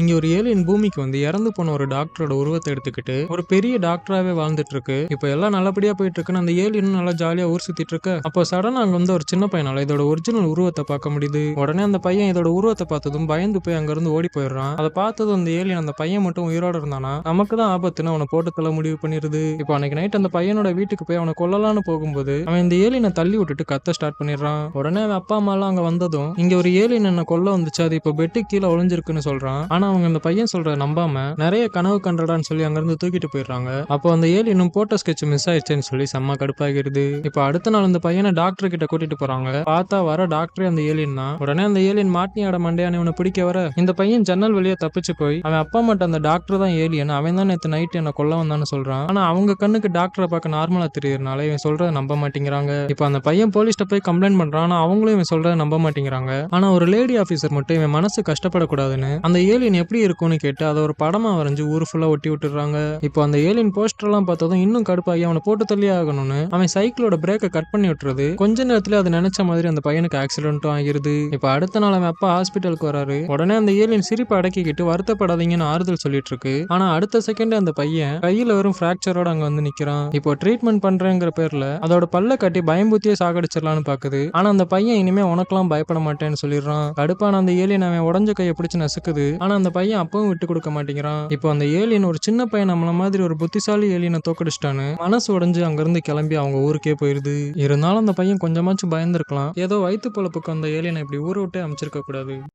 இங்க ஒரு ஏலியன் பூமிக்கு வந்து இறந்து போன ஒரு டாக்டரோட உருவத்தை எடுத்துக்கிட்டு ஒரு பெரிய டாக்டராவே வாழ்ந்துட்டு இருக்கு. இப்ப எல்லாம் நல்லபடியா போயிட்டு இருக்குன்னு அந்த ஏலியனும் நல்லா ஜாலியா ஊர் சுத்திட்டு இருக்கு. அப்போ சடனா அங்க வந்து ஒரு சின்ன பையனால இதோட ஒரிஜினல் உருவத்தை பார்க்க முடியுது. உடனே அந்த பையன் இதோட உருவத்தை பார்த்ததும் பயந்து போய் அங்க இருந்து ஓடி போயிடுறான். அதை பார்த்ததும் அந்த ஏலியன் அந்த பையன் மட்டும் உயிரோட இருந்தானா நமக்கு தான் ஆபத்துன்னு அவனை போட்டு தள்ள முடிவு பண்ணிருது. இப்போ அன்னைக்கு நைட் அந்த பையனோட வீட்டுக்கு போய் அவனை கொல்லலான்னு போகும்போது அவன் இந்த ஏலியனை தள்ளி விட்டுட்டு கத்த ஸ்டார்ட் பண்ணிடுறான். உடனே அவன் அப்பா அம்மா எல்லாம் அங்க வந்ததும் இங்க ஒரு ஏலியன் என்ன கொல்ல வந்துச்சு, அது இப்போ பெட்டு கீழே ஒளிஞ்சிருக்குன்னு சொல்றான். ஆனா அவங்க அந்த பையன் சொல்றத நம்பாம நிறைய கனவு கண்டடான்னு சொல்லி அங்கிருந்து தூக்கிட்டு போயிடுறாங்க. அப்போ அந்த ஏலியனும் போட்டோ ஸ்கெட்ச் மிஸ் ஆயிடுச்சுன்னு சொல்லி செம்ம கடுப்பாகிடுது. இப்போ அடுத்த நாள் அந்த பையனை டாக்டர் கிட்ட கூட்டிட்டு போறாங்க. பார்த்தா வர டாக்டரே அந்த ஏலியன் தான். உடனே அந்த ஏலியன் மாட்டினியாட மண்டையான இவனை பிடிக்க வர இந்த பையன் ஜன்னல் வழியா தப்பிச்சு போய் அவன் அப்பா மட்டும் அந்த டாக்டர் தான் ஏலியன், அவன் தான் நேற்று நைட் என்ன கொல்ல வந்தான்னு சொல்றான். ஆனா அவங்க கண்ணுக்கு டாக்டரை பார்க்க நார்மலா தெரியறதுனால இவன் சொல்றத நம்ப மாட்டேங்கிறாங்க. இப்போ அந்த பையன் போலீஸ்ட்ட போய் கம்ப்ளைண்ட் பண்றான். ஆனா அவங்களும் இவன் சொல்றத நம்ப மாட்டேங்கிறாங்க. ஆனா ஒரு லேடி ஆபீசர் மட்டும் இவன் மனசு கஷ்டப்படக்கூடாதுன்னு அந்த ஏலியன் எப்படி இருக்கும்னு கேட்டு அதை ஒரு படமா வரைஞ்சு ஊர் ஃபுல்லா ஒட்டி விட்டுறாங்க. இப்போ அந்த ஏலியன் போஸ்டர் எல்லாம் பார்த்ததும் இன்னும் கடுப்பாகி அவனை போட்டு தள்ளியே ஆகணும்னு அவன் சைக்கிளோட பிரேக்கை கட் பண்ணி விட்டுறது. கொஞ்ச நேரத்துல அது நினைச்ச மாதிரி அந்த பையனுக்கு ஆக்சிடென்ட்டும் ஆகிருது. இப்போ அடுத்த நாள் அவன் அப்பா ஹாஸ்பிட்டலுக்கு வராரு. உடனே அந்த ஏலியன் சிரிப்பு அடக்கிக்கிட்டு வருத்தப்படாதீங்கன்னு ஆறுதல் சொல்லிட்டு இருக்கு. ஆனா அடுத்த செகண்ட் அந்த பையன் கையில வெறும் பிராக்சரோட அங்க வந்து நிக்கிறான். இப்போ ட்ரீட்மெண்ட் பண்றேங்கிற பேர்ல அதோட பல்ல கட்டி பயம்புத்தியே சாகடிச்சிடலான்னு பாக்குது. ஆனா அந்த பையன் இனிமே உனக்கெல்லாம் பயப்பட மாட்டேன்னு சொல்லிடுறான். கடுப்பான அந்த ஏலியன் அவன் உடஞ்ச கையை பிடிச்சு நசுக்குது. ஆனா அந்த பையன் அப்பவும் விட்டு கொடுக்க மாட்டேங்கிறான். இப்போ அந்த ஏலியன் ஒரு சின்ன பையன் நம்மள மாதிரி ஒரு புத்திசாலி ஏலியனை தோக்கடிச்சிட்டான்னு மனசு உடைஞ்சு அங்கிருந்து கிளம்பி அவங்க ஊருக்கே போயிருது. இருந்தாலும் அந்த பையன் கொஞ்சமாச்சும் பயந்துருக்கலாம். ஏதோ வயிற்று பொழப்புக்கு அந்த ஏலியனை இப்படி ஊரை விட்டே அமைச்சிருக்க கூடாது.